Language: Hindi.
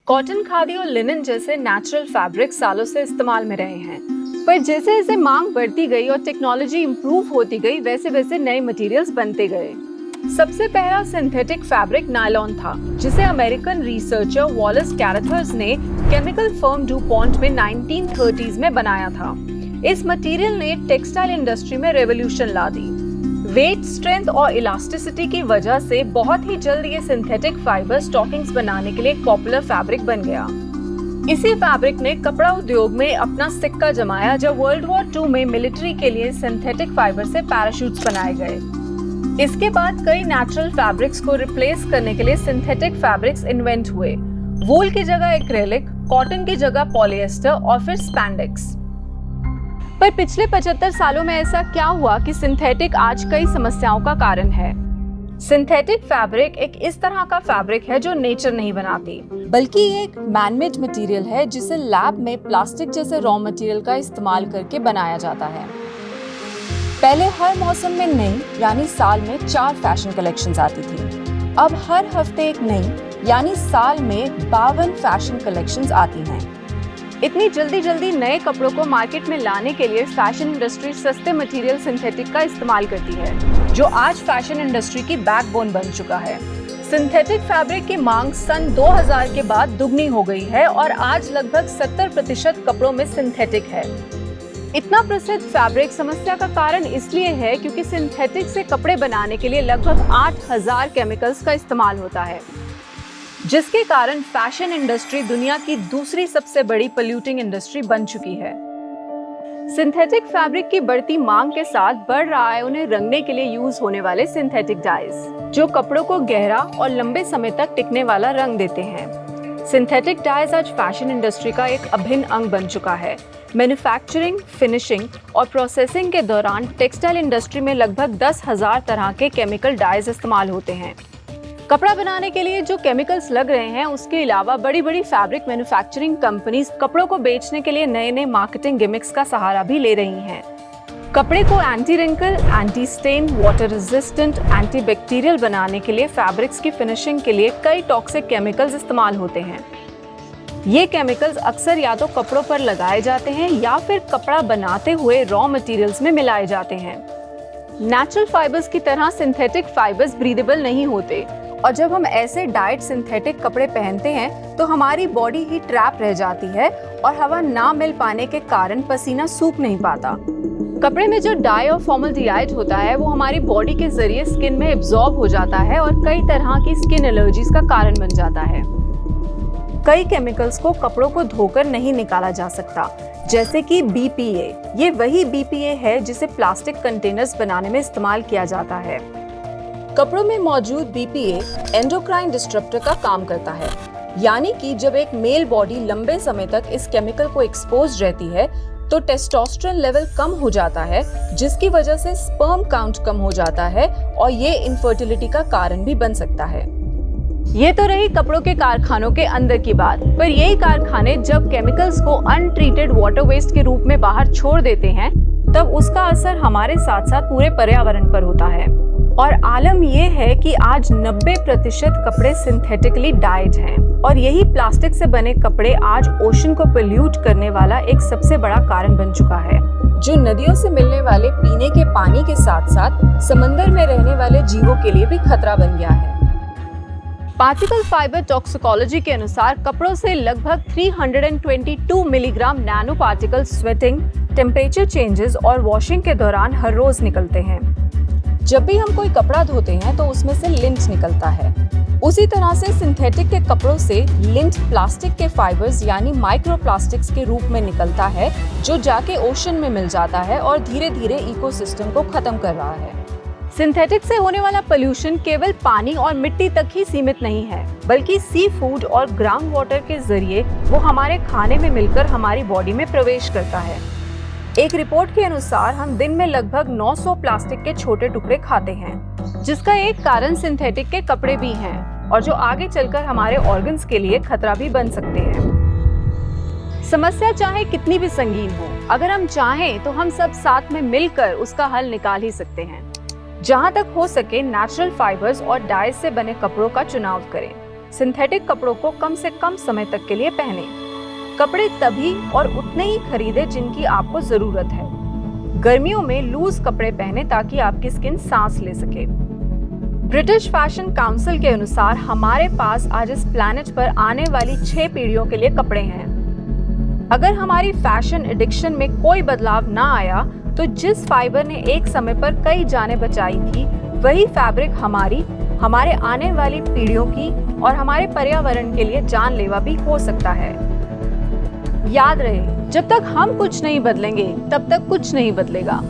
कॉटन, खादी और लिनन जैसे नेचुरल फैब्रिक सालों से इस्तेमाल में रहे हैं, पर जैसे जैसे मांग बढ़ती गई और टेक्नोलॉजी इंप्रूव होती गई, वैसे वैसे नए मटेरियल्स बनते गए। सबसे पहला सिंथेटिक फैब्रिक नायलॉन था, जिसे अमेरिकन रिसर्चर वॉलेस कैरथर्स ने केमिकल फर्म डुपॉन्ट में 1930s में बनाया था। इस मटेरियल ने टेक्सटाइल इंडस्ट्री में रेवोल्यूशन ला दी। वेट, स्ट्रेंथ और इलास्टिसिटी की वजह से बहुत ही जल्द ये सिंथेटिक फाइबर स्टॉकिंग्स बनाने के लिए एक पॉपुलर फैब्रिक बन गया। इसी फैब्रिक ने कपड़ा उद्योग में अपना सिक्का जमाया जब वर्ल्ड वॉर 2 में मिलिट्री के लिए सिंथेटिक फाइबर से पैराशूट्स बनाए गए। इसके बाद कई नेचुरल फैब्रिक्स को रिप्लेस करने के लिए सिंथेटिक फैब्रिक्स इन्वेंट हुए। वूल की जगह एक्रेलिक, कॉटन की जगह पॉलिएस्टर और फिर स्पैंडेक्स। पर पिछले 75 सालों में ऐसा क्या हुआ कि सिंथेटिक आज कई समस्याओं का कारण है। सिंथेटिक फैब्रिक एक इस तरह का फैब्रिक है जो नेचर नहीं बनाती, बल्कि ये एक मैनमेड मटेरियल है जिसे लैब में प्लास्टिक जैसे रॉ मटेरियल का इस्तेमाल करके बनाया जाता है। पहले हर मौसम में नई यानी साल में 4 फैशन कलेक्शंस आती थी। अब हर हफ्ते एक नई यानी साल में 52 फैशन कलेक्शंस आती हैं। इतनी जल्दी नए कपड़ों को मार्केट में लाने के लिए फैशन इंडस्ट्री सस्ते मटेरियल सिंथेटिक का इस्तेमाल करती है, जो आज फैशन इंडस्ट्री की बैकबोन बन चुका है। सिंथेटिक फैब्रिक की मांग सन 2000 के बाद दुगनी हो गई है और आज लगभग 70% कपड़ों में सिंथेटिक है। इतना प्रसिद्ध फैब्रिक समस्या का कारण इसलिए है क्योंकि सिंथेटिक से कपड़े बनाने के लिए लगभग 8000 केमिकल्स का इस्तेमाल होता है, जिसके कारण फैशन इंडस्ट्री दुनिया की दूसरी सबसे बड़ी पोल्यूटिंग इंडस्ट्री बन चुकी है। सिंथेटिक फैब्रिक की बढ़ती मांग के साथ बढ़ रहा है उन्हें रंगने के लिए यूज होने वाले सिंथेटिक डाइज, जो कपड़ों को गहरा और लंबे समय तक टिकने वाला रंग देते हैं। सिंथेटिक डाइज आज फैशन इंडस्ट्री का एक अभिन्न अंग बन चुका है। मैन्युफैक्चरिंग, फिनिशिंग और प्रोसेसिंग के दौरान टेक्सटाइल इंडस्ट्री में लगभग 10,000 तरह के केमिकल डाइज इस्तेमाल होते हैं। कपड़ा बनाने के लिए जो केमिकल्स लग रहे हैं, उसके अलावा बड़ी बड़ी फैब्रिक मैन्युफैक्चरिंग कंपनीज कपड़ों को बेचने के लिए नए नए मार्केटिंग गिमिक्स का सहारा भी ले रही हैं। कपड़े को anti wrinkle, anti stain, water resistant, anti bacterial बनाने के लिए फैब्रिक्स की फिनिशिंग के लिए कई टॉक्सिक केमिकल्स इस्तेमाल होते हैं। ये केमिकल्स अक्सर या तो कपड़ों पर लगाए जाते हैं या फिर कपड़ा बनाते हुए रॉ मटेरियल्स में मिलाए जाते हैं। नेचुरल फाइबर्स की तरह सिंथेटिक फाइबर्स ब्रीदेबल नहीं होते और जब हम ऐसे डाइड सिंथेटिक कपड़े पहनते हैं तो हमारी बॉडी ही ट्रैप रह जाती है और हवा ना मिल पाने के कारण पसीना सूख नहीं पाता। कपड़े में जो डाई और फॉर्मल्डिहाइड होता है वो हमारी बॉडी के जरिए स्किन में एब्जॉर्ब हो जाता है और कई तरह की स्किन एलर्जीज का कारण बन जाता है। कई केमिकल्स को कपड़ों को धोकर नहीं निकाला जा सकता, जैसे कि BPA। ये वही BPA है जिसे प्लास्टिक कंटेनर्स बनाने में इस्तेमाल किया जाता है। कपड़ों में मौजूद BPA एंडोक्राइन डिस्ट्रप्टर का काम करता है, यानी कि जब एक मेल बॉडी लंबे समय तक इस केमिकल को एक्सपोज रहती है तो टेस्टोस्टेरोन लेवल कम हो जाता है, जिसकी वजह से स्पर्म काउंट कम हो जाता है और ये इनफर्टिलिटी का कारण भी बन सकता है। ये तो रही कपड़ों के कारखानों के अंदर की बात, पर यही कारखाने जब केमिकल्स को अनट्रीटेड वाटर वेस्ट के रूप में बाहर छोड़ देते हैं, तब उसका असर हमारे साथ साथ पूरे पर्यावरण पर होता है। और आलम ये है कि आज 90% कपड़े सिंथेटिकली डाइड हैं और यही प्लास्टिक से बने कपड़े आज ओशन को पोल्यूट करने वाला एक सबसे बड़ा कारण बन चुका है, जो नदियों से मिलने वाले पीने के पानी के साथ साथ समंदर में रहने वाले जीवों के लिए भी खतरा बन गया है। पार्टिकल फाइबर टॉक्सिकोलॉजी के अनुसार कपड़ों से लगभग 322 milligram nano particle sweating, temperature changes और वॉशिंग के दौरान हर रोज निकलते हैं। जब भी हम कोई कपड़ा धोते हैं तो उसमें से लिंट निकलता है। उसी तरह से सिंथेटिक के कपड़ों से लिंट प्लास्टिक के फाइबर्स यानी माइक्रोप्लास्टिक्स के रूप में निकलता है, जो जाके ओशन में मिल जाता है और धीरे धीरे इकोसिस्टम को खत्म कर रहा है। सिंथेटिक से होने वाला पोल्यूशन केवल पानी और मिट्टी तक ही सीमित नहीं है, बल्कि सी फूड और ग्राउंड वाटर के जरिए वो हमारे खाने में मिलकर हमारी बॉडी में प्रवेश करता है। एक रिपोर्ट के अनुसार हम दिन में लगभग 900 प्लास्टिक के छोटे टुकड़े खाते हैं, जिसका एक कारण सिंथेटिक के कपड़े भी हैं और जो आगे चलकर हमारे ऑर्गन्स के लिए खतरा भी बन सकते हैं। समस्या चाहे कितनी भी संगीन हो, अगर हम चाहें तो हम सब साथ में मिलकर उसका हल निकाल ही सकते हैं। जहां तक हो सके नेचुरल फाइबर्स और डाई से बने कपड़ों का चुनाव करें। सिंथेटिक कपड़ों को कम से कम समय तक के लिए पहने। कपड़े तभी और उतने ही खरीदे जिनकी आपको जरूरत है। गर्मियों में लूज कपड़े पहने ताकि आपकी स्किन सांस ले सके। ब्रिटिश फैशन काउंसिल के अनुसार हमारे पास आज इस प्लैनेट पर आने वाली 6 पीढ़ियों के लिए कपड़े हैं। अगर हमारी फैशन एडिक्शन में कोई बदलाव ना आया तो जिस फाइबर ने एक समय पर कई जानें बचाई थी, वही फैब्रिक हमारे आने वाली पीढ़ियों की और हमारे पर्यावरण के लिए जानलेवा भी हो सकता है। याद रहे, जब तक हम कुछ नहीं बदलेंगे तब तक कुछ नहीं बदलेगा।